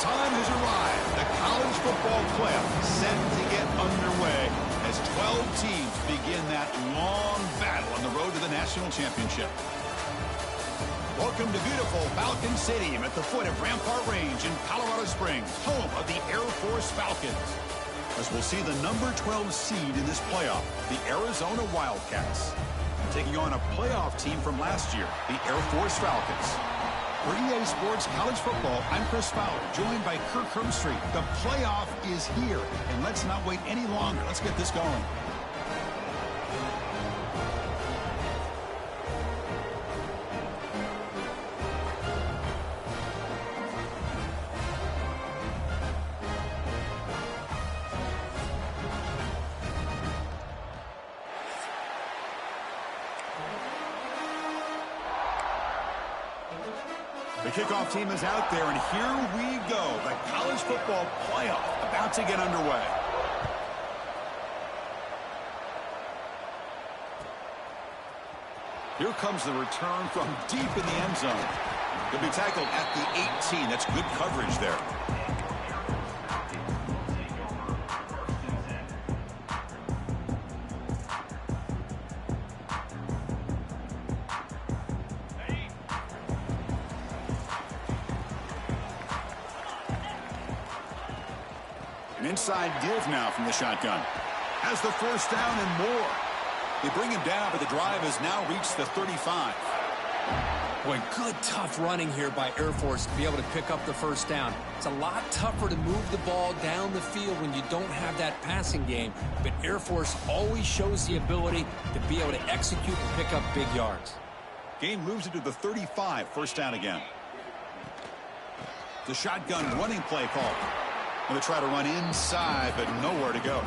time has arrived. The college football playoff set to get underway as 12 teams begin that long battle on the road to the national championship. Welcome to beautiful Falcon Stadium at the foot of Rampart Range in Colorado Springs, home of the Air Force Falcons. As we'll see the number 12 seed in this playoff, the Arizona Wildcats, taking on a playoff team from last year, the Air Force Falcons. For EA Sports College Football, I'm Chris Fowler, joined by Kirk Herbstreit. The playoff is here, and let's not wait any longer. Let's get this going. The kickoff team is out there, and here we go. The college football playoff about to get underway. Here comes the return from deep in the end zone. He'll be tackled at the 18. That's good coverage there. An inside give now from the shotgun. Has the first down and more. They bring him down, but the drive has now reached the 35. Boy, good tough running here by Air Force to be able to pick up the first down. It's a lot tougher to move the ball down the field when you don't have that passing game, but Air Force always shows the ability to be able to execute and pick up big yards. Game moves into the 35, first down again. The shotgun running play call. Going to try to run inside, but nowhere to go.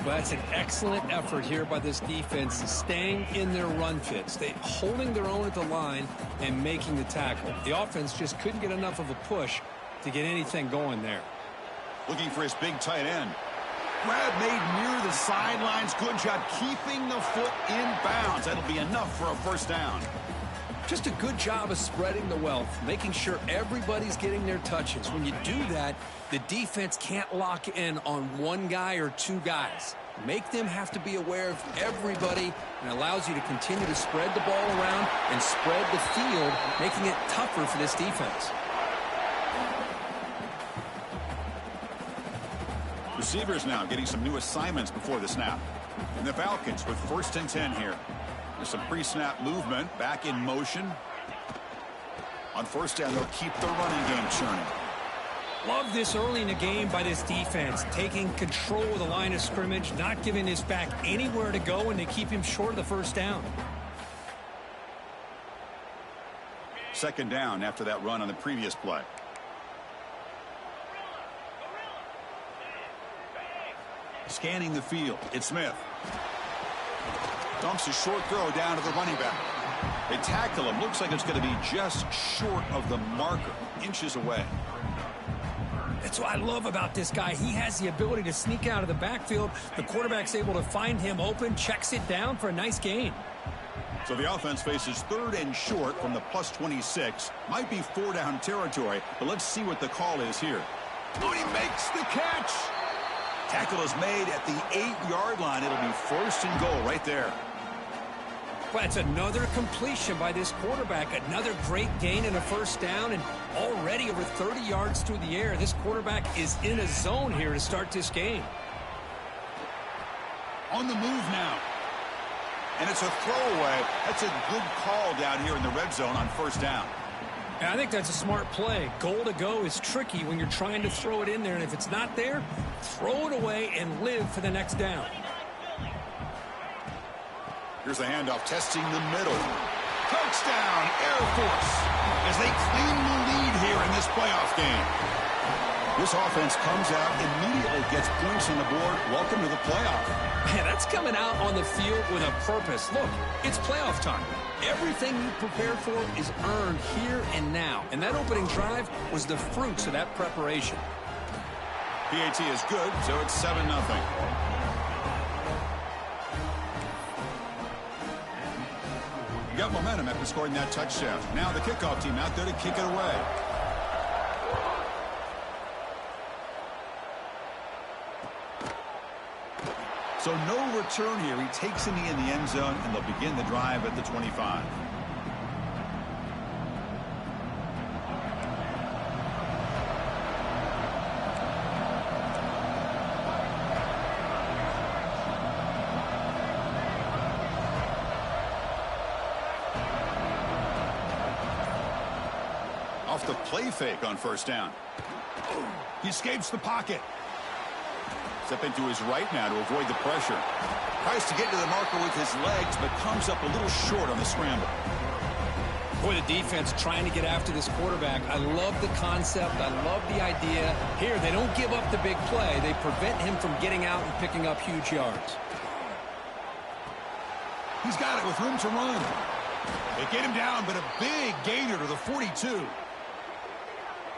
Well, that's an excellent effort here by this defense, staying in their run fits. They holding their own at the line and making the tackle. The offense just couldn't get enough of a push to get anything going there. Looking for his big tight end. Grab made near the sidelines. Good job keeping the foot in bounds. That'll be enough for a first down. Just a good job of spreading the wealth, making sure everybody's getting their touches. When you do that, the defense can't lock in on one guy or two guys. Make them have to be aware of everybody, and allows you to continue to spread the ball around and spread the field, making it tougher for this defense. Receivers now getting some new assignments before the snap. And the Falcons with first and 10 here. There's some pre-snap movement, back in motion. On first down, they'll keep the running game churning. Love this early in the game by this defense, taking control of the line of scrimmage, not giving this back anywhere to go, and to keep him short of the first down. Second down after that run on the previous play. Scanning the field, it's Smith. Dumps a short throw down to the running back. They tackle him. Looks like it's going to be just short of the marker, inches away. That's what I love about this guy. He has the ability to sneak out of the backfield. The quarterback's able to find him open, checks it down for a nice gain. So the offense faces third and short from the plus 26. Might be four down territory, but let's see what the call is here. Oh, he makes the catch. Tackle is made at the 8-yard line. It'll be first and goal right there. Well, it's another completion by this quarterback. Another great gain and a first down, and already over 30 yards through the air. This quarterback is in a zone here to start this game. On the move now. And it's a throwaway. That's a good call down here in the red zone on first down. And I think that's a smart play. Goal to go is tricky when you're trying to throw it in there, and if it's not there, throw it away and live for the next down. Here's the handoff, testing the middle. Touchdown, Air Force, as they claim the lead here in this playoff game. This offense comes out, immediately gets points on the board. Welcome to the playoff. Man, that's coming out on the field with a purpose. Look, it's playoff time. Everything you prepared for is earned here and now. And that opening drive was the fruits of that preparation. PAT is good, so it's 7-0. Got momentum after scoring that touchdown. Now the kickoff team out there to kick it away. So no return here. He takes a knee in the end zone, and they'll begin the drive at the 25. Off the play fake on first down. He escapes the pocket. Stepping to his right now to avoid the pressure. Tries to get to the marker with his legs, but comes up a little short on the scramble. Boy, the defense trying to get after this quarterback. I love the concept. I love the idea. Here, they don't give up the big play. They prevent him from getting out and picking up huge yards. He's got it with room to run. They get him down, but a big gainer to the 42.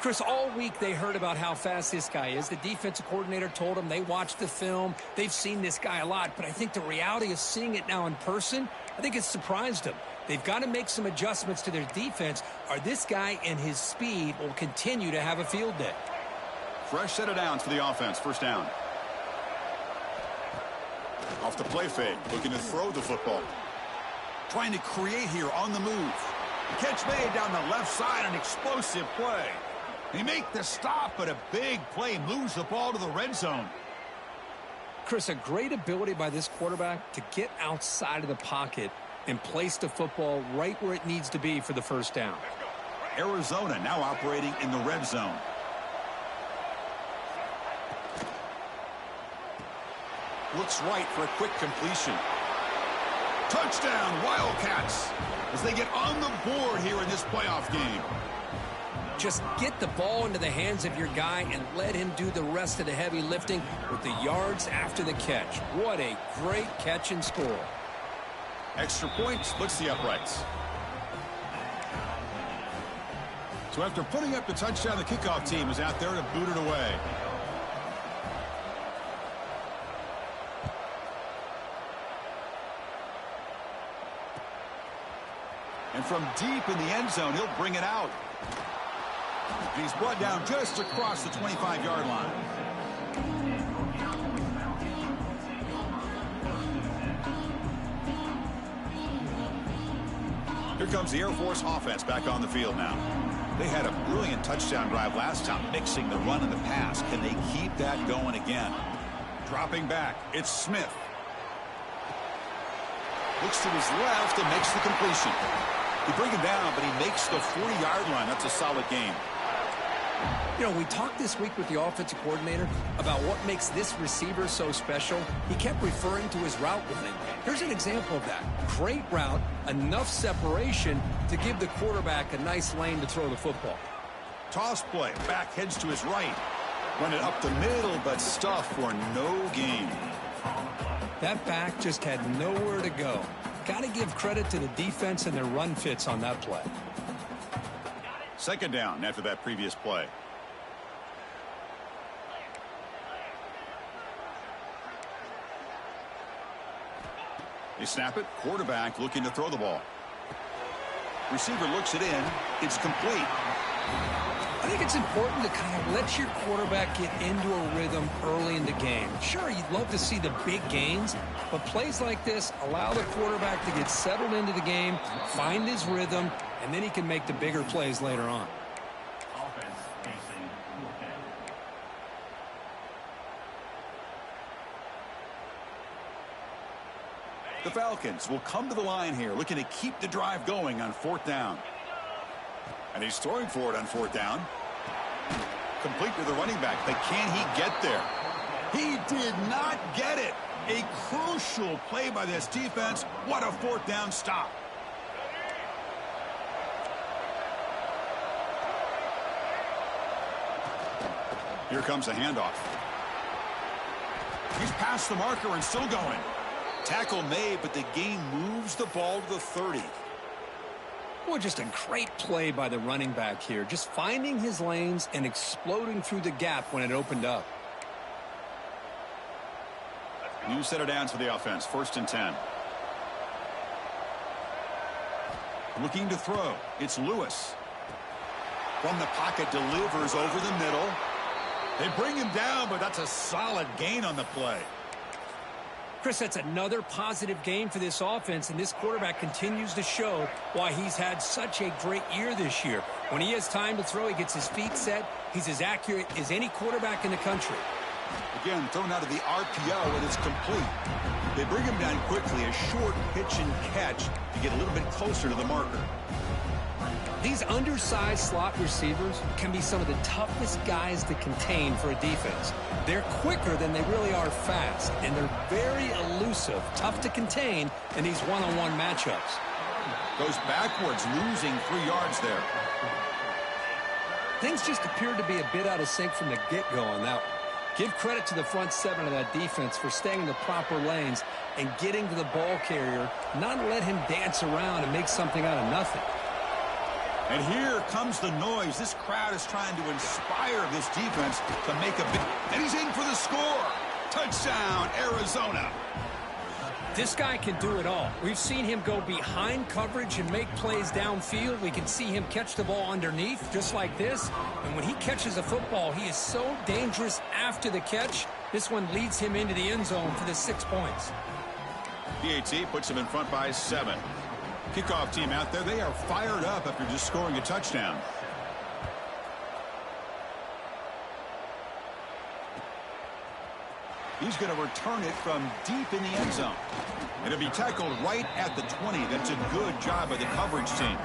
Chris, all week they heard about how fast this guy is. The defensive coordinator told them they watched the film. They've seen this guy a lot, but I think the reality of seeing it now in person, I think it's surprised them. They've got to make some adjustments to their defense, or this guy and his speed will continue to have a field day. Fresh set of downs for the offense. First down. Off the play fake, looking to throw the football. Trying to create here on the move. Catch made down the left side, an explosive play. They make the stop, but a big play moves the ball to the red zone. Chris, a great ability by this quarterback to get outside of the pocket and place the football right where it needs to be for the first down. Arizona now operating in the red zone. Looks right for a quick completion. Touchdown, Wildcats, as they get on the board here in this playoff game. Just get the ball into the hands of your guy and let him do the rest of the heavy lifting with the yards after the catch. What a great catch and score. Extra point splits the uprights. So after putting up the touchdown, the kickoff team is out there to boot it away. And from deep in the end zone, he'll bring it out. He's brought down just across the 25-yard line. Here comes the Air Force offense back on the field now. They had a brilliant touchdown drive last time, mixing the run and the pass. Can they keep that going again? Dropping back, it's Smith. Looks to his left and makes the completion. They bring him down, but he makes the 40-yard line. That's a solid game. You know, we talked this week with the offensive coordinator about what makes this receiver so special. He kept referring to his route running. Here's an example of that. Great route, enough separation to give the quarterback a nice lane to throw the football. Toss play, back heads to his right. Run it up the middle, but stuff for no gain. That back just had nowhere to go. Got to give credit to the defense and their run fits on that play. Second down after that previous play. They snap it. Quarterback looking to throw the ball. Receiver looks it in. It's complete. I think it's important to kind of let your quarterback get into a rhythm early in the game. Sure, you'd love to see the big gains, but plays like this allow the quarterback to get settled into the game, find his rhythm, and then he can make the bigger plays later on. The Falcons will come to the line here, looking to keep the drive going on fourth down. And he's throwing for it on fourth down. Complete to the running back, but can he get there? He did not get it. A crucial play by this defense. What a fourth down stop. Here comes the handoff. He's past the marker and still going. Tackle made, but the gain moves the ball to the 30. Boy, just a great play by the running back here. Just finding his lanes and exploding through the gap when it opened up. New set of downs for the offense. First and 10. Looking to throw. It's Lewis. From the pocket, delivers over the middle. They bring him down, but that's a solid gain on the play. Chris, that's another positive game for this offense, and this quarterback continues to show why he's had such a great year this year. When he has time to throw, he gets his feet set. He's as accurate as any quarterback in the country. Again, thrown out of the RPO, and it's complete. They bring him down quickly, a short pitch and catch to get a little bit closer to the marker. These undersized slot receivers can be some of the toughest guys to contain for a defense. They're quicker than they really are fast, and they're very elusive, tough to contain in these one-on-one matchups. Goes backwards, losing 3 yards there. Things just appeared to be a bit out of sync from the get-go on that one. Give credit to the front seven of that defense for staying in the proper lanes and getting to the ball carrier, not let him dance around and make something out of nothing. And here comes the noise. This crowd is trying to inspire this defense to make a big... And he's in for the score. Touchdown, Arizona. This guy can do it all. We've seen him go behind coverage and make plays downfield. We can see him catch the ball underneath, just like this. And when he catches a football, he is so dangerous after the catch. This one leads him into the end zone for the 6 points. PAT puts him in front by 7. Kickoff team out there, they are fired up after just scoring a touchdown. He's going to return it from deep in the end zone. It'll be tackled right at the 20. That's a good job by the coverage team.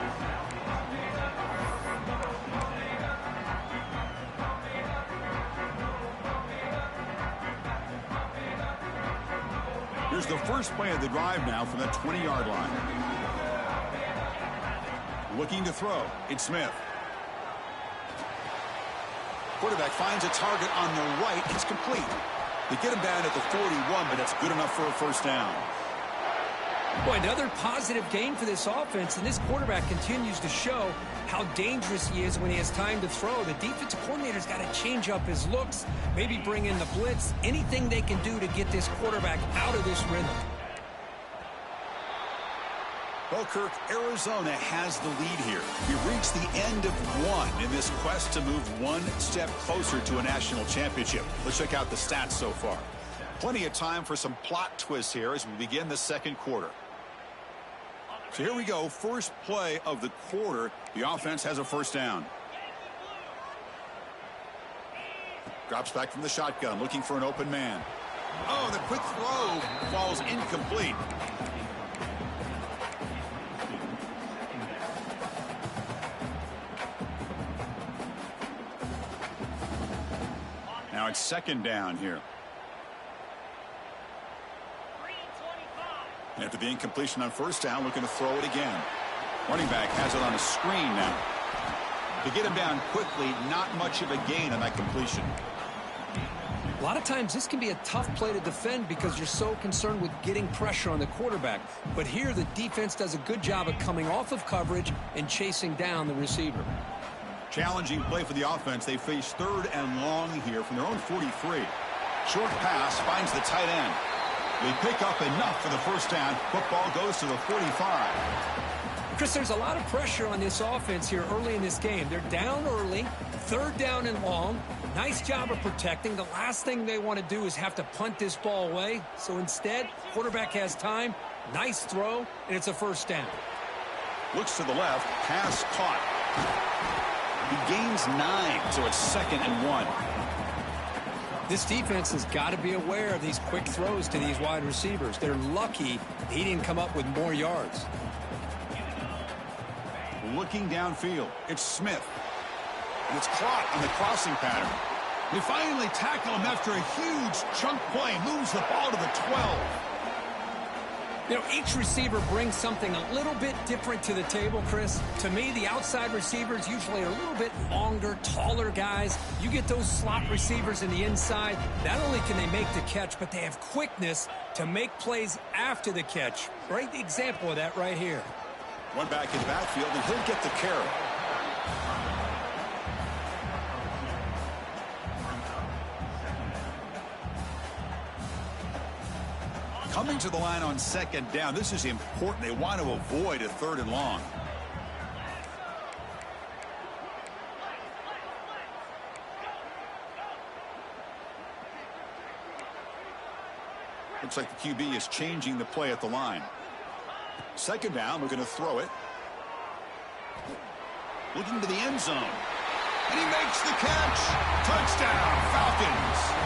Here's the first play of the drive now from the 20-yard line. Looking to throw. It's Smith. Quarterback finds a target on the right. It's complete. They get him down at the 41, but that's good enough for a first down. Boy, another positive game for this offense, and this quarterback continues to show how dangerous he is when he has time to throw. The defensive coordinator's got to change up his looks, maybe bring in the blitz, anything they can do to get this quarterback out of this rhythm. Well, Kirk, Arizona has the lead here. We reached the end of one in this quest to move one step closer to a national championship. Let's check out the stats so far. Plenty of time for some plot twists here as we begin the second quarter. So here we go. First play of the quarter. The offense has a first down. Drops back from the shotgun, looking for an open man. Oh, the quick throw falls incomplete. Now it's second down here. After the incompletion on first down, looking to throw it again. Running back has it on a screen now. To get him down quickly, not much of a gain on that completion. A lot of times this can be a tough play to defend because you're so concerned with getting pressure on the quarterback. But here the defense does a good job of coming off of coverage and chasing down the receiver. Challenging play for the offense. They face third and long here from their own 43. Short pass finds the tight end. They pick up enough for the first down. Football goes to the 45. Chris, there's a lot of pressure on this offense here early in this game. They're down early, third down and long. Nice job of protecting. The last thing they want to do is have to punt this ball away. So instead, quarterback has time. Nice throw, and it's a first down. Looks to the left. Pass caught. He gains 9, so it's second and 1. This defense has got to be aware of these quick throws to these wide receivers. They're lucky he didn't come up with more yards. Looking downfield, it's Smith. And it's caught on the crossing pattern. They finally tackle him after a huge chunk play. Moves the ball to the 12. You know, each receiver brings something a little bit different to the table, Chris. To me, the outside receivers usually are a little bit longer, taller guys. You get those slot receivers in the inside, not only can they make the catch, but they have quickness to make plays after the catch. Great example of that right here. One back in the backfield, and he'll get the carry. Coming to the line on second down. This is important. They want to avoid a third and long. Looks like the QB is changing the play at the line. Second down, we're going to throw it. Looking to the end zone. And he makes the catch. Touchdown, Falcons.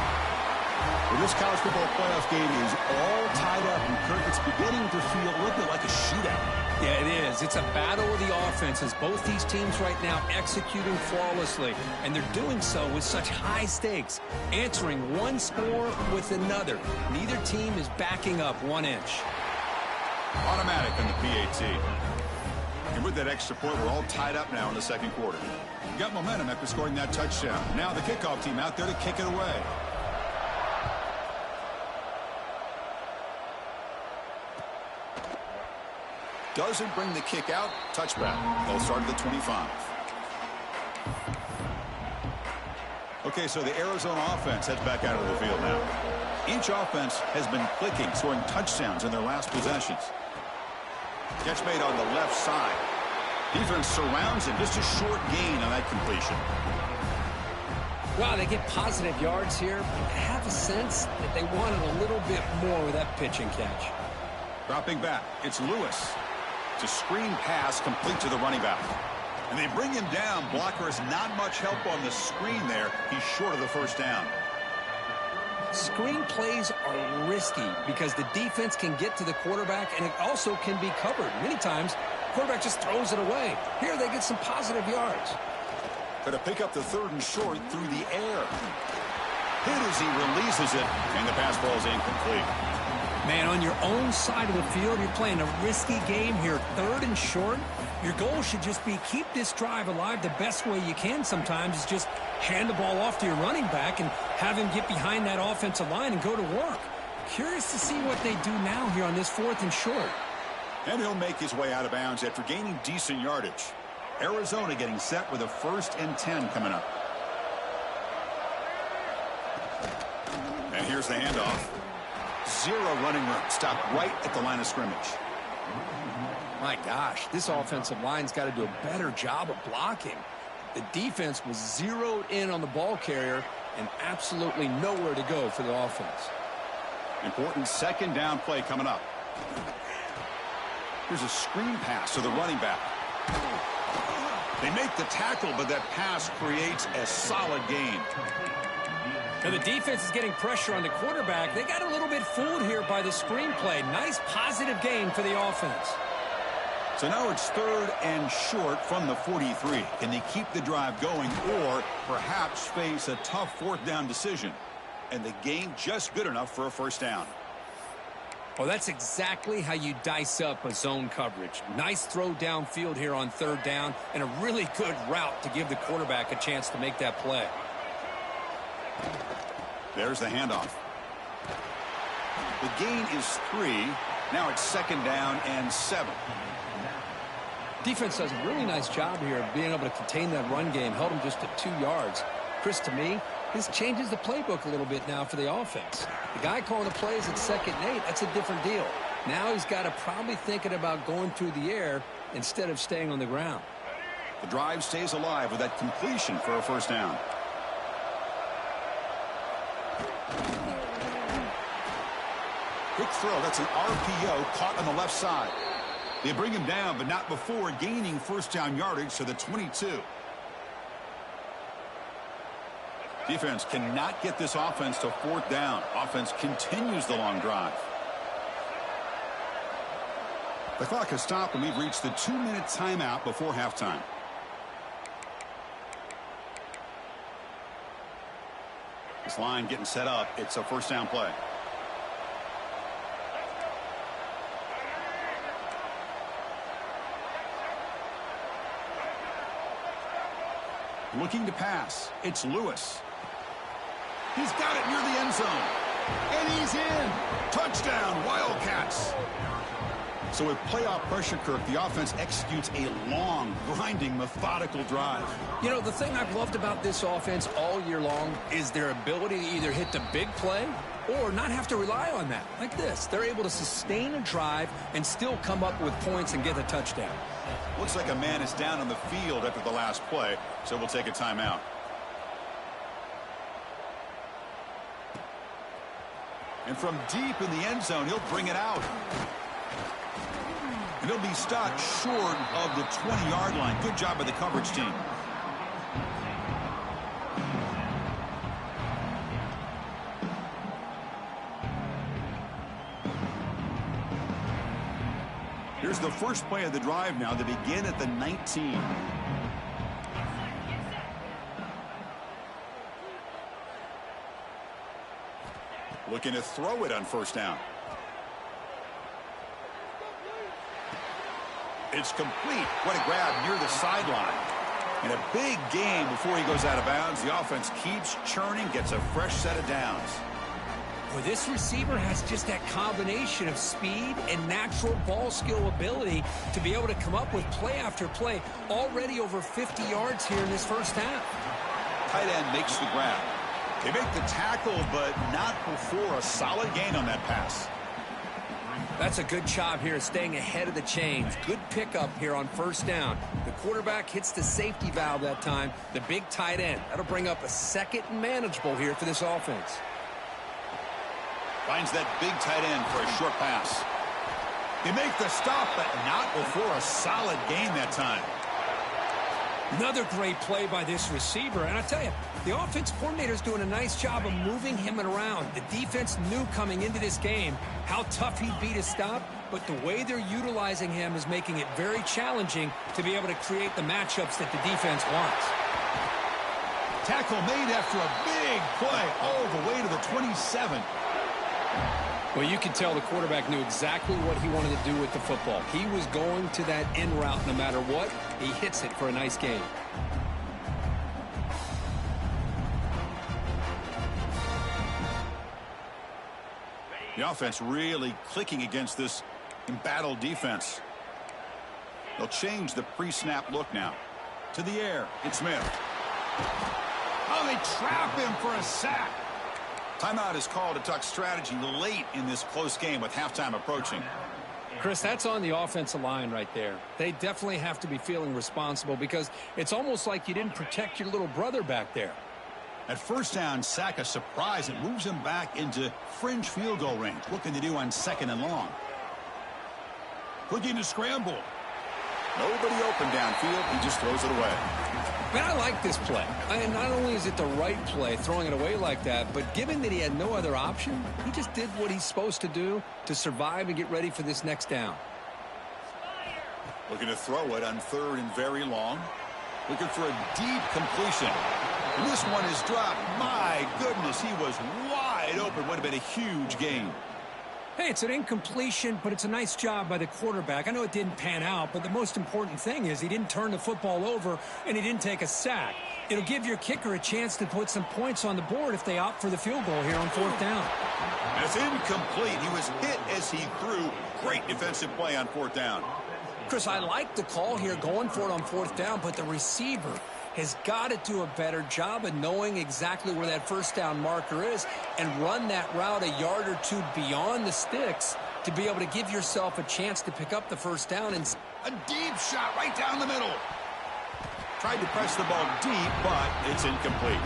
Well, this college football playoff game is all tied up, and Kirk, it's beginning to feel a little bit like a shootout. Yeah, it is. It's a battle of the offenses. Both these teams right now executing flawlessly, and they're doing so with such high stakes, answering one score with another. Neither team is backing up 1 inch. Automatic on the PAT. And with that extra point, we're all tied up now in the second quarter. We got momentum after scoring that touchdown. Now the kickoff team out there to kick it away. Doesn't bring the kick out. Touchback. They'll start at the 25. Okay, so the Arizona offense heads back out of the field now. Each offense has been clicking, scoring touchdowns in their last possessions. Catch made on the left side. Defense surrounds him. Just a short gain on that completion. Wow, they get positive yards here. I have a sense that they wanted a little bit more with that pitch and catch. Dropping back, it's Lewis. It's a screen pass complete to the running back. And they bring him down. Blocker has not much help on the screen there. He's short of the first down. Screen plays are risky because the defense can get to the quarterback, and it also can be covered. Many times, the quarterback just throws it away. Here they get some positive yards. Going to pick up the 3rd and short through the air. Hit as he releases it, and the pass ball is incomplete. Man, on your own side of the field, you're playing a risky game here. 3rd and short. Your goal should just be keep this drive alive the best way you can sometimes is just hand the ball off to your running back and have him get behind that offensive line and go to work. Curious to see what they do now here on this 4th and short. And he'll make his way out of bounds after gaining decent yardage. Arizona getting set with a 1st and 10 coming up. And here's the handoff. 0 running room. Stopped right at the line of scrimmage. My gosh, this offensive line's got to do a better job of blocking. The defense was zeroed in on the ball carrier and absolutely nowhere to go for the offense. Important 2nd down play coming up. Here's a screen pass to the running back. They make the tackle, but that pass creates a solid gain. Now the defense is getting pressure on the quarterback. They got a little bit fooled here by the screen play. Nice positive gain for the offense. So now it's 3rd and short from the 43. Can they keep the drive going or perhaps face a tough 4th down decision? And the gain just good enough for a 1st down. Well, that's exactly how you dice up a zone coverage. Nice throw downfield here on 3rd down and a really good route to give the quarterback a chance to make that play. There's the handoff. The gain is 3. Now it's 2nd down and 7. Defense does a really nice job here of being able to contain that run game. Held them just at 2 yards. Chris, to me, this changes the playbook a little bit now for the offense. The guy calling the plays at 2nd and 8, that's a different deal. Now he's got to probably thinking about going through the air instead of staying on the ground. The drive stays alive with that completion for a 1st down. Quick throw. That's an RPO caught on the left side. They bring him down, but not before gaining 1st down yardage to the 22. Defense cannot get this offense to 4th down. Offense continues the long drive. The clock has stopped, and we've reached the 2-minute timeout before halftime. This line getting set up. It's a 1st down play. Looking to pass. It's Lewis. He's got it near the end zone. And he's in. Touchdown, Wildcats. So with playoff pressure, Kirk, the offense executes a long, grinding, methodical drive. You know, the thing I've loved about this offense all year long is their ability to either hit the big play or not have to rely on that. Like this. They're able to sustain a drive and still come up with points and get a touchdown. Looks like a man is down on the field after the last play, so we'll take a timeout. And from deep in the end zone, he'll bring it out. And he'll be stopped short of the 20-yard line. Good job by the coverage team. Here's the first play of the drive now. They begin at the 19. Looking to throw it on first down. It's complete. What a grab near the sideline. And a big game before he goes out of bounds. The offense keeps churning, gets a fresh set of downs. Well, this receiver has just that combination of speed and natural ball skill ability to be able to come up with play after play. Already over 50 yards here in this first half. Tight end makes the grab. They make the tackle, but not before a solid gain on that pass. That's a good job here staying ahead of the chains. Good pickup here on first down. The quarterback hits the safety valve that time. The big tight end. That'll bring up a second and manageable here for this offense. Finds that big tight end for a short pass. They make the stop, but not before a solid gain that time. Another great play by this receiver. And I tell you, the offense coordinator is doing a nice job of moving him around. The defense knew coming into this game how tough he'd be to stop, but the way they're utilizing him is making it very challenging to be able to create the matchups that the defense wants. Tackle made after a big play all the way to the 27. Well, you can tell the quarterback knew exactly what he wanted to do with the football. He was going to that end route no matter what. He hits it for a nice gain. The offense really clicking against this embattled defense. They'll change the pre-snap look now. To the air, it's Smith. Oh, they trap him for a sack. Timeout is called to talk strategy late in this close game with halftime approaching. Chris, that's on the offensive line right there. They definitely have to be feeling responsible because it's almost like you didn't protect your little brother back there. At first down, sack a surprise. It moves him back into fringe field goal range. Looking to do on second and long. Looking to scramble. Nobody open downfield. He just throws it away. Man, I like this play. And not only is it the right play, throwing it away like that, but given that he had no other option, he just did what he's supposed to do to survive and get ready for this next down. Looking to throw it on third and very long. Looking for a deep completion. And this one is dropped. My goodness, he was wide open. Would have been a huge gain. Hey, it's an incompletion, but it's a nice job by the quarterback. I know it didn't pan out, but the most important thing is he didn't turn the football over and he didn't take a sack. It'll give your kicker a chance to put some points on the board if they opt for the field goal here on fourth down. It's incomplete. He was hit as he threw. Great defensive play on fourth down. Chris, I like the call here going for it on fourth down, but the receiver has got to do a better job of knowing exactly where that first down marker is and run that route a yard or two beyond the sticks to be able to give yourself a chance to pick up the first down. And a deep shot right down the middle. Tried to press the ball deep, but it's incomplete.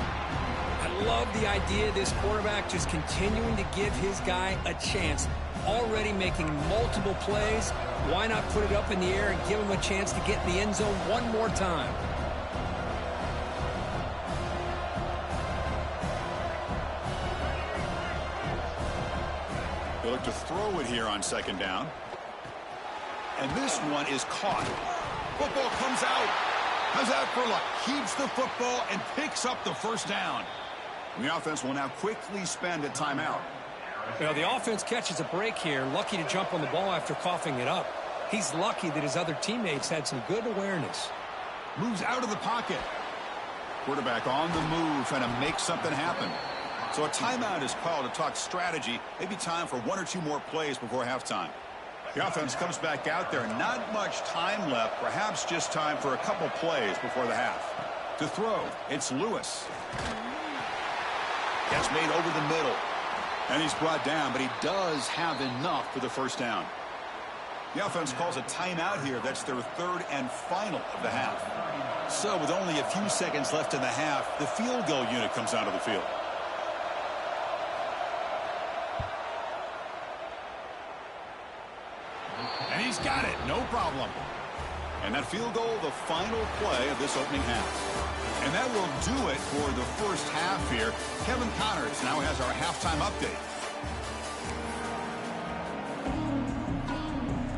I love the idea of this quarterback just continuing to give his guy a chance. Already making multiple plays. Why not put it up in the air and give him a chance to get in the end zone one more time? They look to throw it here on second down. And this one is caught. Football comes out. How's that for luck? Keeps the football and picks up the first down. And the offense will now quickly spend a timeout. Well, the offense catches a break here. Lucky to jump on the ball after coughing it up. He's lucky that his other teammates had some good awareness. Moves out of the pocket. Quarterback on the move, trying to make something happen. So a timeout is called to talk strategy. Maybe time for one or two more plays before halftime. The offense comes back out there. Not much time left. Perhaps just time for a couple plays before the half. To throw, it's Lewis. Gets made over the middle. And he's brought down, but he does have enough for the first down. The offense calls a timeout here. That's their third and final of the half. So with only a few seconds left in the half, the field goal unit comes onto the field. problem. And that field goal, the final play of this opening half. And that will do it for the first half here. Kevin Connors now has our halftime update.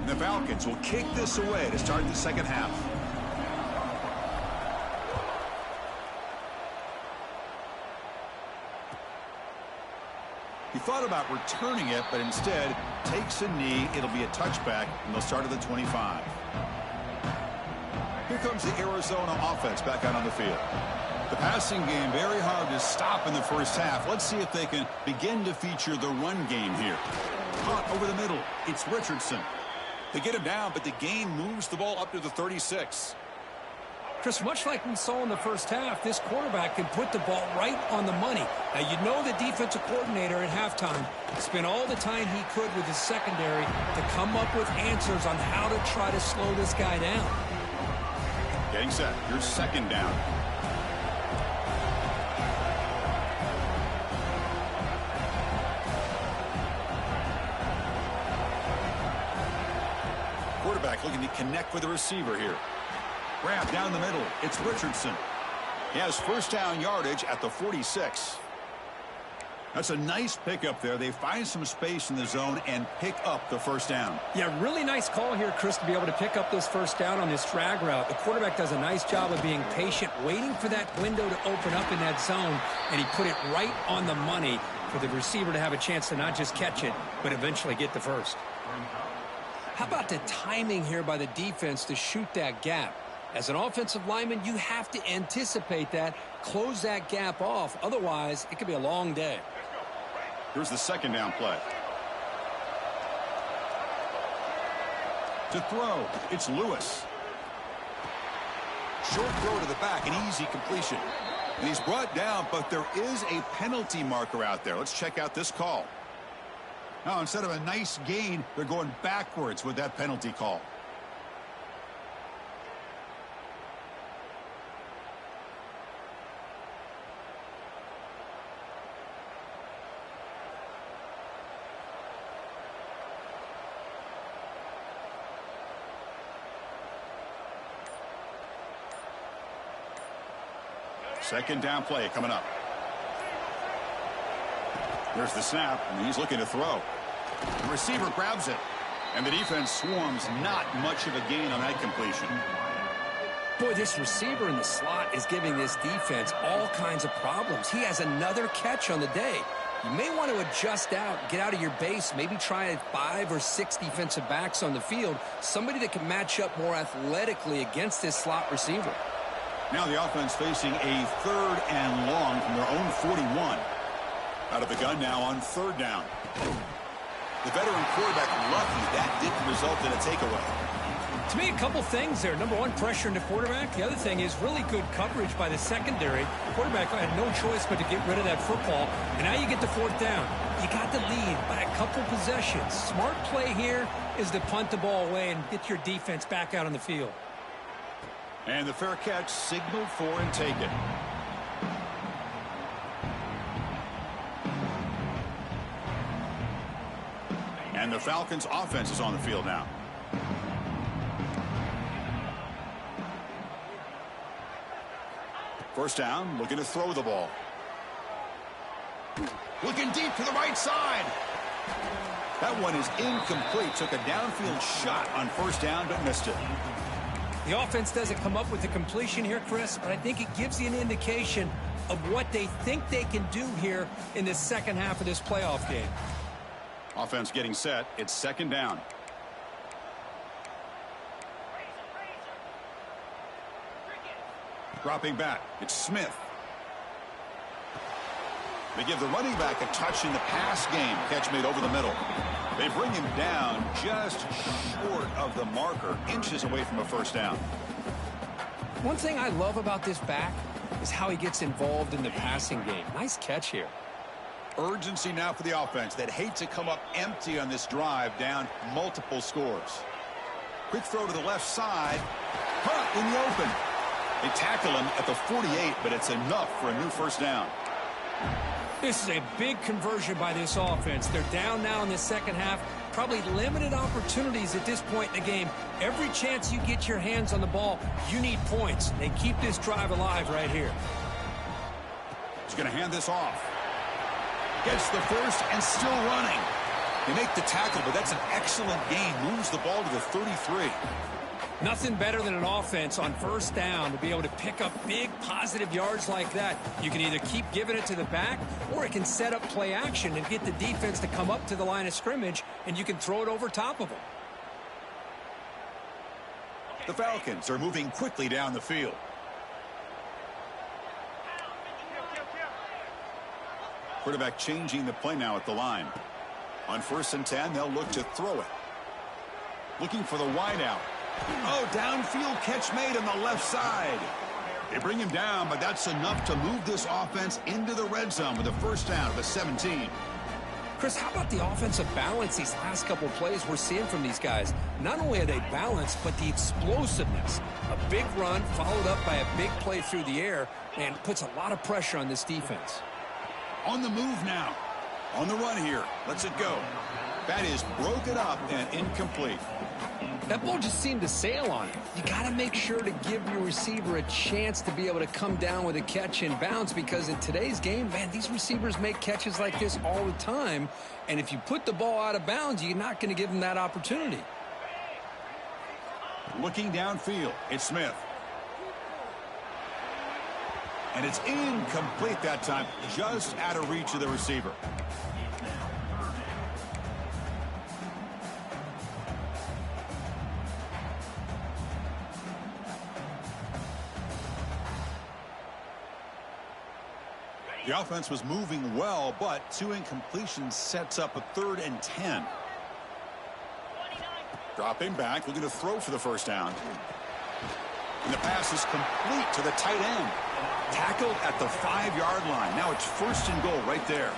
The Falcons will kick this away to start the second half. He thought about returning it, but instead takes a knee. It'll be a touchback, and they'll start at the 25. Here comes the Arizona offense back out on the field. The passing game very hard to stop in the first half. Let's see if they can begin to feature the run game here. Caught over the middle. It's Richardson. They get him down, but the gain moves the ball up to the 36. Chris, much like we saw in the first half, this quarterback can put the ball right on the money. Now, you know the defensive coordinator at halftime spent all the time he could with his secondary to come up with answers on how to try to slow this guy down. Getting set. Here's second down. Quarterback looking to connect with the receiver here. Grab down the middle. It's Richardson. He has first down yardage at the 46. That's a nice pickup there. They find some space in the zone and pick up the first down. Yeah, really nice call here, Chris, to be able to pick up this first down on this drag route. The quarterback does a nice job of being patient, waiting for that window to open up in that zone, and he put it right on the money for the receiver to have a chance to not just catch it, but eventually get the first. How about the timing here by the defense to shoot that gap? As an offensive lineman, you have to anticipate that, close that gap off. Otherwise, it could be a long day. Here's the second down play. To throw, it's Lewis. Short throw to the back, an easy completion. And he's brought down, but there is a penalty marker out there. Let's check out this call. Now, instead of a nice gain, they're going backwards with that penalty call. Second down play coming up. There's the snap, and he's looking to throw. The receiver grabs it, and the defense swarms. Not much of a gain on that completion. Boy, this receiver in the slot is giving this defense all kinds of problems. He has another catch on the day. You may want to adjust out, get out of your base, maybe try 5 or 6 defensive backs on the field, somebody that can match up more athletically against this slot receiver. Now the offense facing a third and long from their own 41. Out of the gun now on third down. The veteran quarterback lucky that didn't result in a takeaway. To me, a couple things there. Number one, pressure in the quarterback. The other thing is really good coverage by the secondary. The quarterback had no choice but to get rid of that football. And now you get the fourth down. You got the lead by a couple possessions. Smart play here is to punt the ball away and get your defense back out on the field. And the fair catch signaled for and taken. And the Falcons offense is on the field now. First down, looking to throw the ball. Looking deep to the right side. That one is incomplete. Took a downfield shot on first down, but missed it. The offense doesn't come up with the completion here, Chris, but I think it gives you an indication of what they think they can do here in the second half of this playoff game. Offense getting set. It's second down. Dropping back. It's Smith. They give the running back a touch in the pass game. Catch made over the middle. They bring him down just short of the marker, inches away from a first down. One thing I love about this back is how he gets involved in the passing game. Nice catch here. Urgency now for the offense that hate to come up empty on this drive, down multiple scores. Quick throw to the left side. Caught in the open. They tackle him at the 48, but it's enough for a new first down. This is a big conversion by this offense. They're down now in the second half. probably limited opportunities at this point in the game. Every chance you get your hands on the ball, you need points. They keep this drive alive right here. He's going to hand this off. Gets the first and still running. They make the tackle, but that's an excellent gain. Moves the ball to the 33. Nothing better than an offense on first down to be able to pick up big positive yards like that. You can either keep giving it to the back, or it can set up play action and get the defense to come up to the line of scrimmage, and you can throw it over top of them. The Falcons are moving quickly down the field. Quarterback changing the play now at the line. On 1st and 10, they'll look to throw it. Looking for the wide out. Oh, downfield catch made on the left side. They bring him down, but that's enough to move this offense into the red zone with a first down at the 17. Chris, how about the offensive balance these last couple of plays we're seeing from these guys? Not only are they balanced, but the explosiveness. A big run followed up by a big play through the air, and puts a lot of pressure on this defense. On the move now. On the run here. Lets it go. That is broken up and incomplete. That ball just seemed to sail on it. You got to make sure to give your receiver a chance to be able to come down with a catch and bounce, because in today's game, man, these receivers make catches like this all the time. And if you put the ball out of bounds, you're not going to give them that opportunity. Looking downfield, it's Smith. And it's incomplete that time, just out of reach of the receiver. The offense was moving well, but 2 incompletions sets up a 3rd and 10. Dropping back, looking to throw for the first down. And the pass is complete to the tight end. Tackled at the 5-yard line. Now it's 1st and goal right there.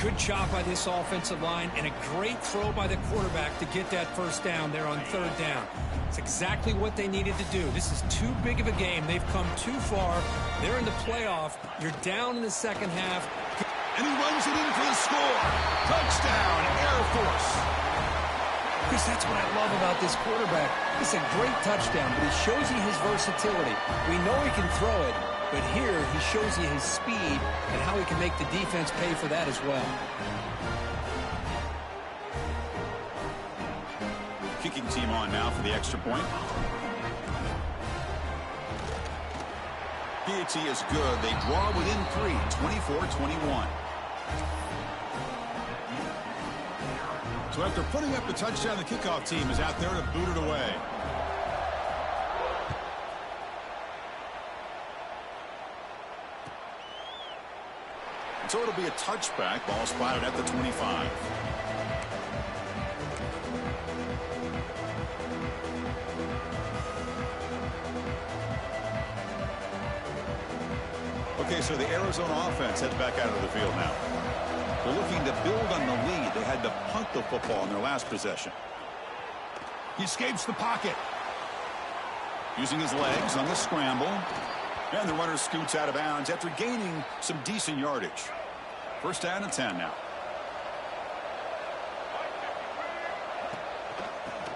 Good job by this offensive line, and a great throw by the quarterback to get that first down there on 3rd down. It's exactly what they needed to do. This is too big of a game. They've come too far. They're in the playoff. You're down in the second half. And he runs it in for the score. Touchdown, Air Force. Chris, that's what I love about this quarterback. It's a great touchdown, but he shows you his versatility. We know he can throw it, but here he shows you his speed and how he can make the defense pay for that as well. Kicking team on now for the extra point. PAT is good. They draw within 3, 24-21. So after putting up the touchdown, the kickoff team is out there to boot it away. So it'll be a touchback. Ball spotted at the 25. Okay, so the Arizona offense heads back out of the field now. They're looking to build on the lead. They had to punt the football in their last possession. He escapes the pocket. Using his legs on the scramble. And the runner scoots out of bounds after gaining some decent yardage. 1st down and 10 now.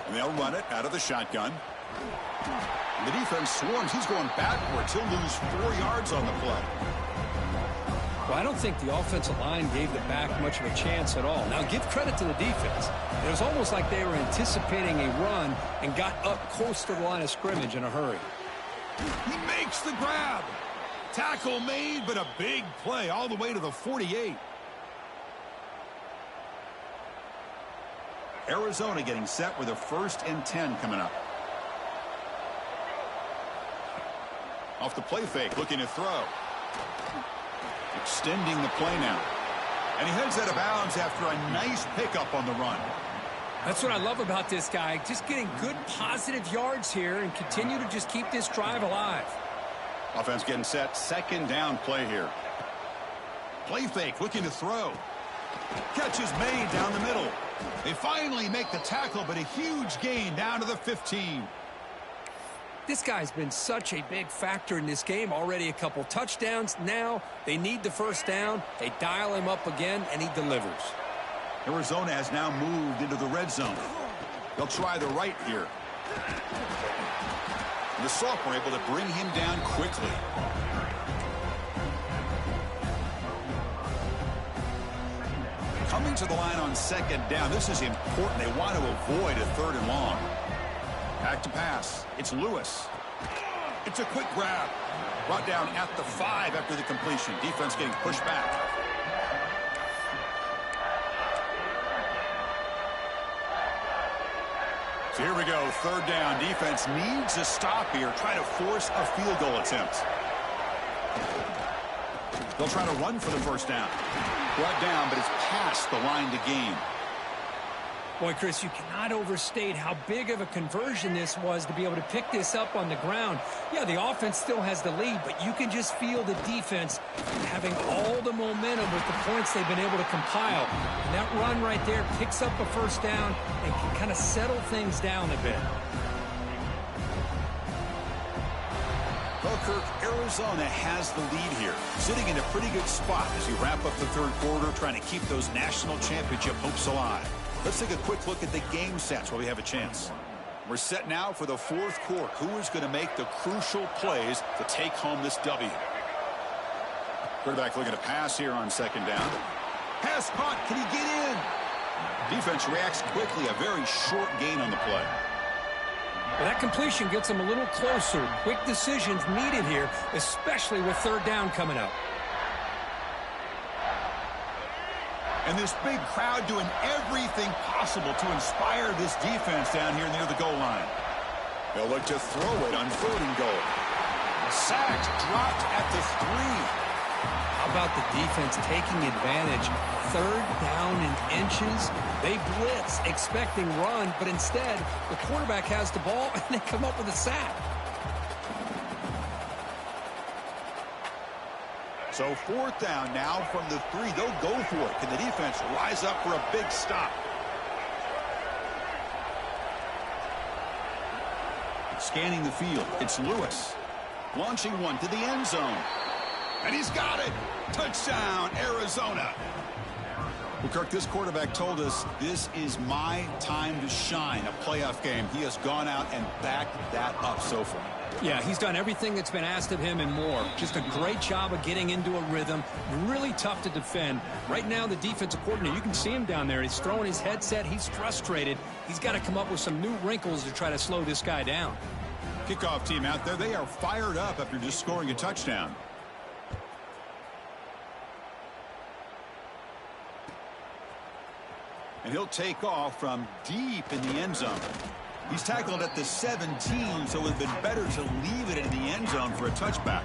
And they'll run it out of the shotgun. And the defense swarms. He's going backwards. He'll lose 4 yards on the play. Well, I don't think the offensive line gave the back much of a chance at all. Now, give credit to the defense. It was almost like they were anticipating a run and got up close to the line of scrimmage in a hurry. He makes the grab. Tackle made, but a big play all the way to the 48. Arizona getting set with a 1st and 10 coming up. Off the play fake, looking to throw. Extending the play now. And he heads out of bounds after a nice pickup on the run. That's what I love about this guy. Just getting good positive yards here and continue to just keep this drive alive. Offense getting set. 2nd down play here. Play fake, looking to throw. Catch is made down the middle. They finally make the tackle, but a huge gain down to the 15. This guy's been such a big factor in this game. Already a couple touchdowns. Now they need the 1st down. They dial him up again, and he delivers. Arizona has now moved into the red zone. They'll try the right here. The sophomore able to bring him down quickly. Coming to the line on second down. This is important. They want to avoid a 3rd and long. Back to pass. It's Lewis. It's a quick grab. Brought down at the 5 after the completion. Defense getting pushed back. So here we go. 3rd down. Defense needs a stop here. Try to force a field goal attempt. They'll try to run for the 1st down. Brought down, but it's past the line to gain. Boy, Chris, you cannot overstate how big of a conversion this was to be able to pick this up on the ground. Yeah, the offense still has the lead, but you can just feel the defense having all the momentum with the points they've been able to compile. And that run right there picks up a 1st down and can kind of settle things down a bit. Well, Kirk, Arizona has the lead here, sitting in a pretty good spot as we wrap up the 3rd quarter, trying to keep those national championship hopes alive. Let's take a quick look at the game stats while we have a chance. We're set now for the 4th quarter. Who is going to make the crucial plays to take home this W? Quarterback looking to pass here on 2nd down. Pass caught. Can he get in? Defense reacts quickly. A very short gain on the play. Well, that completion gets them a little closer. Quick decisions needed here, especially with 3rd down coming up. And this big crowd doing everything possible to inspire this defense down here near the goal line. They'll look to throw it on 3rd and goal. Sacked, dropped at the 3. How about the defense taking advantage? 3rd down in inches. They blitz, expecting run, but instead, the quarterback has the ball, and they come up with a sack. So 4th down now from the 3. They'll go for it. Can the defense rise up for a big stop? Scanning the field. It's Lewis. Launching one to the end zone. And he's got it. Touchdown, Arizona. Well, Kirk, this quarterback told us this is my time to shine, a playoff game. He has gone out and backed that up so far. Yeah, he's done everything that's been asked of him and more. Just a great job of getting into a rhythm. Really tough to defend. Right now, the defensive coordinator, you can see him down there. He's throwing his headset. He's frustrated. He's got to come up with some new wrinkles to try to slow this guy down. Kickoff team out there. They are fired up after just scoring a touchdown. And he'll take off from deep in the end zone. He's tackled at the 17, so it would have been better to leave it in the end zone for a touchback.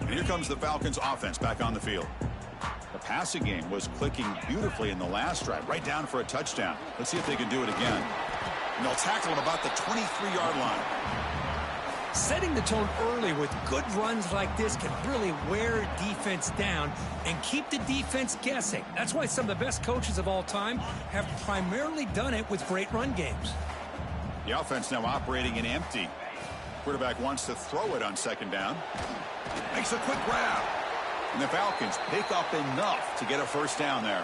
And here comes the Falcons offense back on the field. The passing game was clicking beautifully in the last drive, right down for a touchdown. Let's see if they can do it again. And they'll tackle him about the 23-yard line. Setting the tone early with good runs like this can really wear a defense down and keep the defense guessing. That's why some of the best coaches of all time have primarily done it with great run games. The offense now operating in empty. Quarterback wants to throw it on 2nd down. Makes a quick grab. And the Falcons pick up enough to get a 1st down there.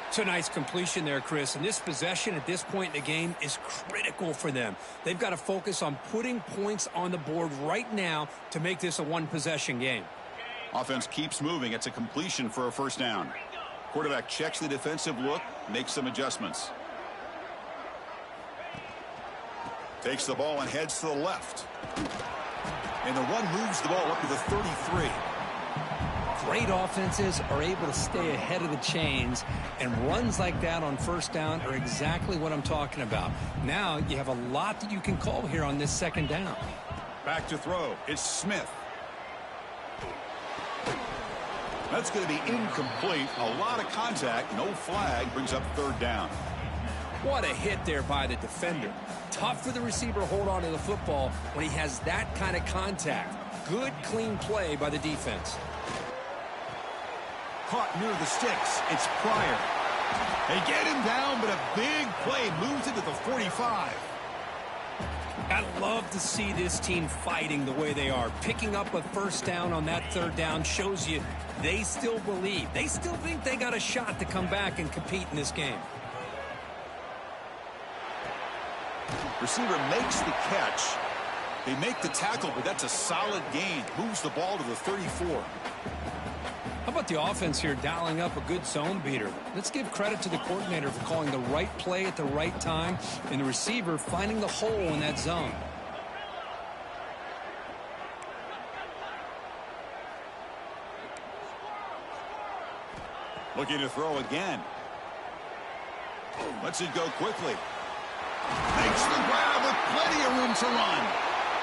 It's a nice completion there, Chris. And this possession at this point in the game is critical for them. They've got to focus on putting points on the board right now to make this a one-possession game. Offense keeps moving. It's a completion for a 1st down. Quarterback checks the defensive look, makes some adjustments. Takes the ball and heads to the left. And the run moves the ball up to the 33. Great offenses are able to stay ahead of the chains, and runs like that on 1st down are exactly what I'm talking about. Now you have a lot that you can call here on this 2nd down. Back to throw. It's Smith. That's going to be incomplete. A lot of contact. No flag. Brings up 3rd down. What a hit there by the defender. Tough for the receiver to hold on to the football when he has that kind of contact. Good, clean play by the defense. Caught near the sticks. It's Pryor. They get him down, but a big play moves into the 45. I love to see this team fighting the way they are. Picking up a first down on that third down shows you they still believe. They still think they got a shot to come back and compete in this game. Receiver makes the catch. They make the tackle, but that's a solid gain. Moves the ball to the 34. How about the offense here dialing up a good zone beater? Let's give credit to the coordinator for calling the right play at the right time and the receiver finding the hole in that zone. Looking to throw again. Lets it go quickly. Makes the grab with plenty of room to run.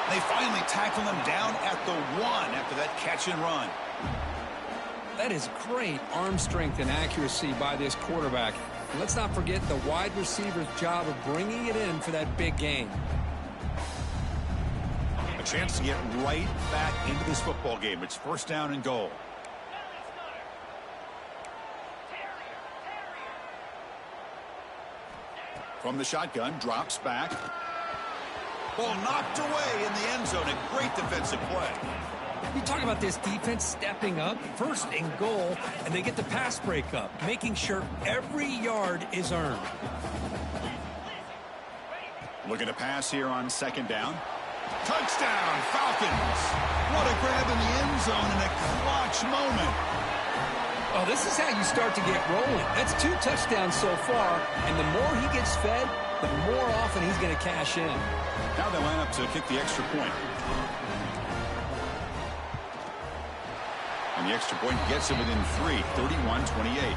They finally tackle him down at the 1 after that catch and run. That is great arm strength and accuracy by this quarterback. And let's not forget the wide receiver's job of bringing it in for that big gain. A chance to get right back into this football game. It's first down and goal. From the shotgun, drops back. Ball knocked away in the end zone. A great defensive play. You talk about this defense stepping up, first and goal, and they get the pass breakup, making sure every yard is earned. Looking to pass here on second down. Touchdown, Falcons. What a grab in the end zone in a clutch moment. Oh, this is how you start to get rolling. That's 2 touchdowns so far, and the more he gets fed, the more often he's going to cash in. Now they line up to kick the extra point. And the extra point gets it within 3, 31-28.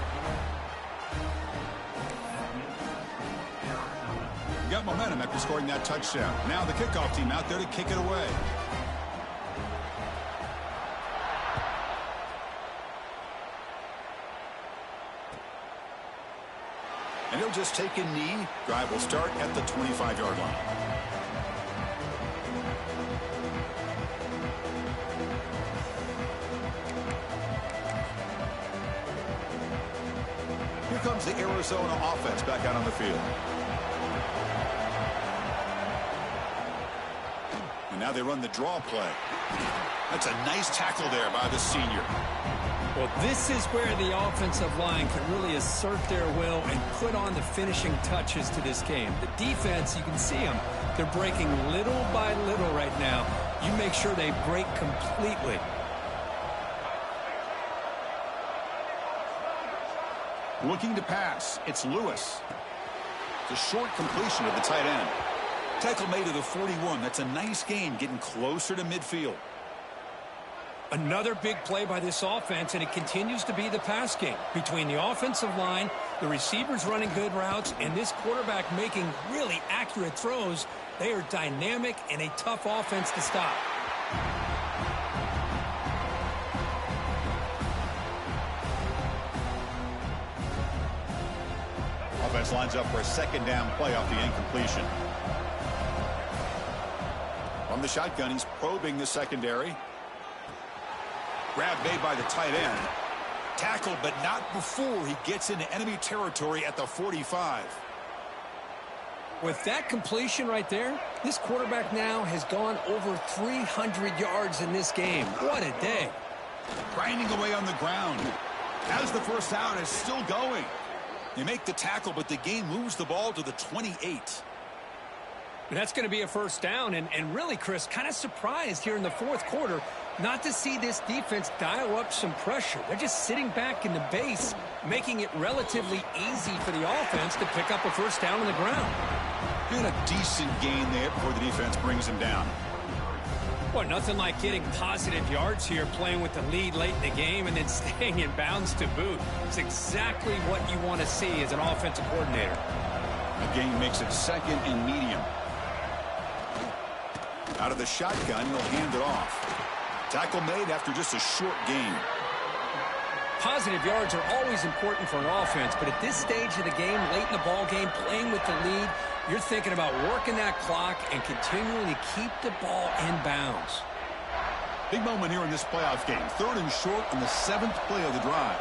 Got momentum after scoring that touchdown. Now the kickoff team out there to kick it away. And he'll just take a knee. Drive will start at the 25-yard line. Here comes the Arizona offense back out on the field. And now they run the draw play. That's a nice tackle there by the senior. Well, this is where the offensive line can really assert their will and put on the finishing touches to this game. The defense, you can see them. They're breaking little by little right now. You make sure they break completely. Looking to pass. It's Lewis. It's a short completion of the tight end. Tackle made to the 41. That's a nice gain, getting closer to midfield. Another big play by this offense, and it continues to be the pass game. Between the offensive line, the receivers running good routes, and this quarterback making really accurate throws, they are dynamic and a tough offense to stop. Offense lines up for a second down play off the incompletion. From the shotgun, he's probing the secondary. Grab made by the tight end. Tackled, but not before he gets into enemy territory at the 45. With that completion right there, this quarterback now has gone over 300 yards in this game. What a day. Grinding away on the ground. As the first down is still going. They make the tackle, but the gain moves the ball to the 28. That's going to be a first down, and really, Chris, kind of surprised here in the fourth quarter not to see this defense dial up some pressure. They're just sitting back in the base, making it relatively easy for the offense to pick up a first down on the ground. And a decent gain there before the defense brings him down. Well, nothing like getting positive yards here, playing with the lead late in the game and then staying in bounds to boot. It's exactly what you want to see as an offensive coordinator. The gain makes it second and medium. Out of the shotgun, he'll hand it off. Tackle made after just a short gain. Positive yards are always important for an offense, but at this stage of the game, late in the ball game, playing with the lead, you're thinking about working that clock and continuing to keep the ball in bounds. Big moment here in this playoff game. Third and short on the 7th play of the drive.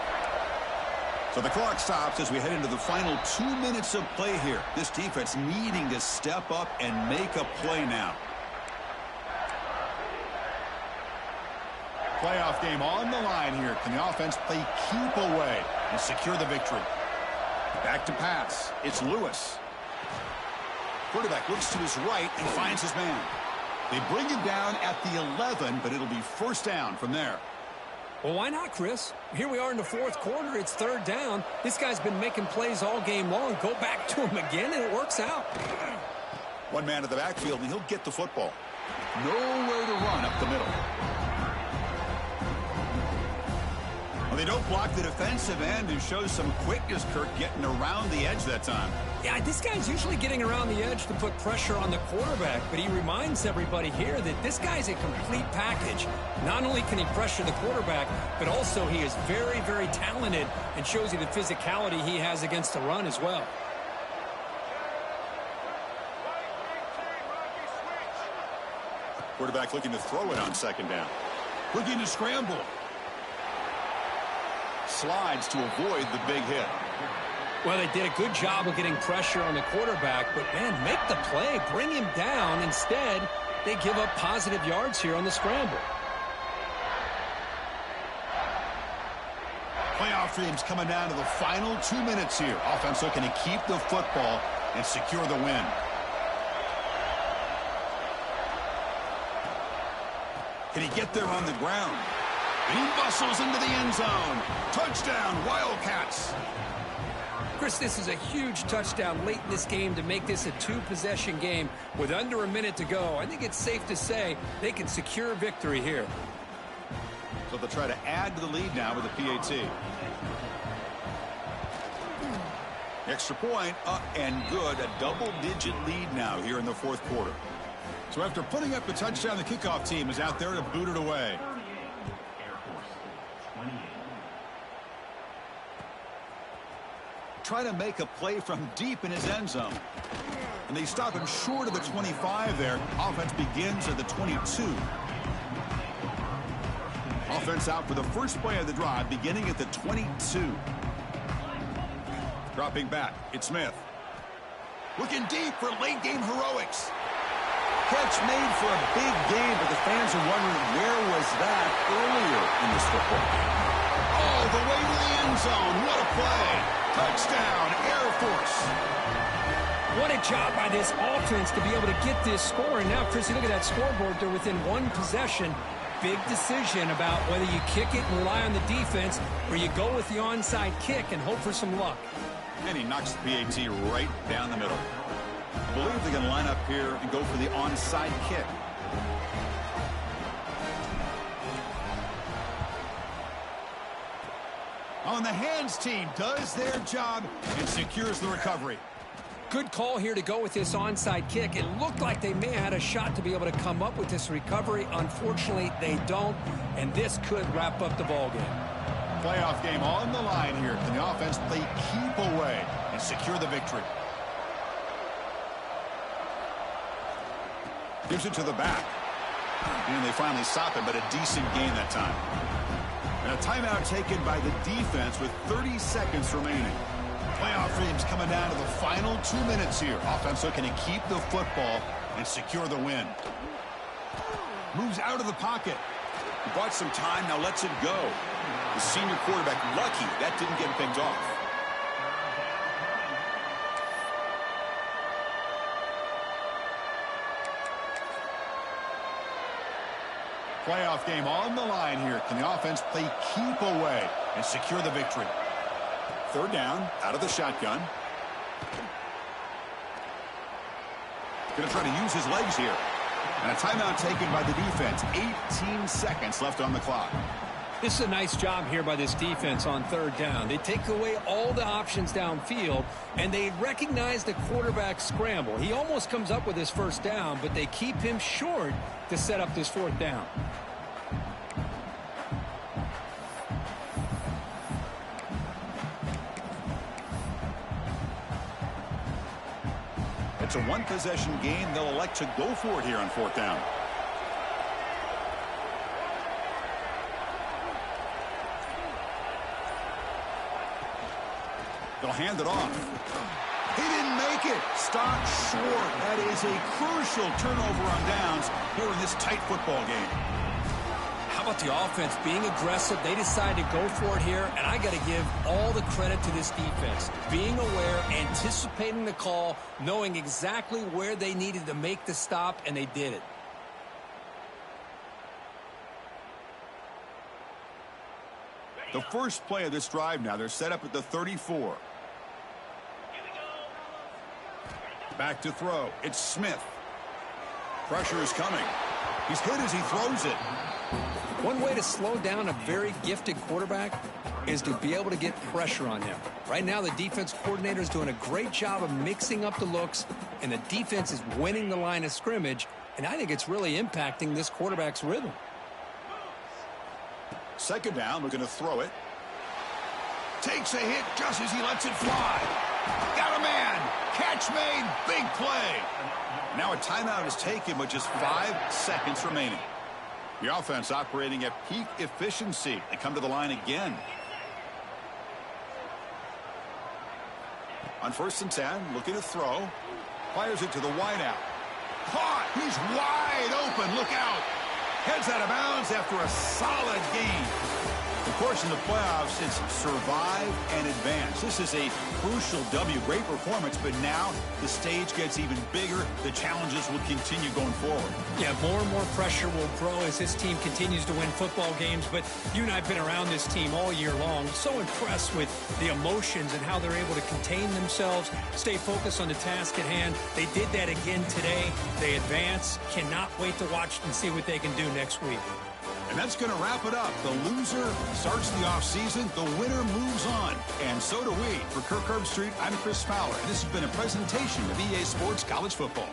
So the clock stops as we head into the final 2 minutes of play here. This defense needing to step up and make a play now. Playoff game on the line here. Can the offense play keep away and secure the victory? Back to pass. It's Lewis. Quarterback looks to his right and finds his man. They bring him down at the 11, but it'll be first down from there. Well, why not, Chris? Here we are in the fourth quarter. It's third down. This guy's been making plays all game long. Go back to him again, and it works out. One man at the backfield, and he'll get the football. Nowhere to run up the middle. Well, they don't block the defensive end and shows some quickness, Kirk, getting around the edge that time. Yeah, this guy's usually getting around the edge to put pressure on the quarterback, but he reminds everybody here that this guy's a complete package. Not only can he pressure the quarterback, but also he is very, very talented and shows you the physicality he has against the run as well. Quarterback looking to throw it on second down. Looking to scramble. Slides to avoid the big hit. Well, they did a good job of getting pressure on the quarterback, but, man, make the play. Bring him down. Instead, they give up positive yards here on the scramble. Playoff dreams coming down to the final 2 minutes here. Offense looking to keep the football and secure the win. Can he get there on the ground? And he bustles into the end zone. Touchdown, Wildcats. Chris, this is a huge touchdown late in this game to make this a two-possession game with under a minute to go. I think it's safe to say they can secure victory here. So they'll try to add to the lead now with a PAT. Extra point up and good. A double-digit lead now here in the fourth quarter. So after putting up the touchdown, the kickoff team is out there to boot it away. Try to make a play from deep in his end zone. And they stop him short of the 25 there. Offense begins at the 22. Offense out for the first play of the drive, beginning at the 22. Dropping back, it's Smith. Looking deep for late-game heroics. Catch made for a big game, but the fans are wondering where was that earlier in this football game. All the way to the end zone. What a play. Touchdown, Air Force. What a job by this offense to be able to get this score. And now, Chris, you look at that scoreboard. They're within one possession. Big decision about whether you kick it and rely on the defense or you go with the onside kick and hope for some luck. And he knocks the PAT right down the middle. I believe they're going to line up here and go for the onside kick. On the hands team does their job and secures the recovery. Good call here to go with this onside kick. It looked like they may have had a shot to be able to come up with this recovery. Unfortunately, they don't, and this could wrap up the ballgame. Playoff game on the line here. Can the offense play keep away and secure the victory? Gives it to the back. And they finally stop him, but a decent gain that time. And a timeout taken by the defense with 30 seconds remaining. Playoff dreams coming down to the final 2 minutes here. Offense looking to keep the football and secure the win. Moves out of the pocket. He bought some time, now lets it go. The senior quarterback lucky that didn't get picked off. Playoff game on the line here. Can the offense play keep away and secure the victory? Third down, out of the shotgun. Going to try to use his legs here. And a timeout taken by the defense. 18 seconds left on the clock. This is a nice job here by this defense on third down. They take away all the options downfield, and they recognize the quarterback scramble. He almost comes up with his first down, but they keep him short to set up this fourth down. It's a one-possession game. They'll elect to go for it here on fourth down. They'll hand it off. He didn't make it. Stopped short. That is a crucial turnover on downs here in this tight football game. How about the offense being aggressive? They decided to go for it here, and I got to give all the credit to this defense. Being aware, anticipating the call, knowing exactly where they needed to make the stop, and they did it. The first play of this drive now, they're set up at the 34. Back to throw. It's Smith. Pressure is coming. He's hit as he throws it. One way to slow down a very gifted quarterback is to be able to get pressure on him. Right now, the defense coordinator is doing a great job of mixing up the looks, and the defense is winning the line of scrimmage, and I think it's really impacting this quarterback's rhythm. Second down, we're going to throw it. Takes a hit just as he lets it fly. Got a man. Catch made. Big play. Now a timeout is taken with just 5 seconds remaining. The offense operating at peak efficiency. They come to the line again. On 1st and 10, looking to throw. Fires it to the wideout. Caught. He's wide open. Look out. Heads out of bounds after a solid gain. Of course, in the playoffs, it's survive and advance. This is a crucial W. Great performance, but now the stage gets even bigger. The challenges will continue going forward. Yeah, more and more pressure will grow as this team continues to win football games, but you and I have been around this team all year long. So impressed with the emotions and how they're able to contain themselves, stay focused on the task at hand. They did that again today. They advance. Cannot wait to watch and see what they can do next week. And that's going to wrap it up. The loser starts the offseason. The winner moves on. And so do we. For Kirk Herbstreit, I'm Chris Fowler. And this has been a presentation of EA Sports College Football.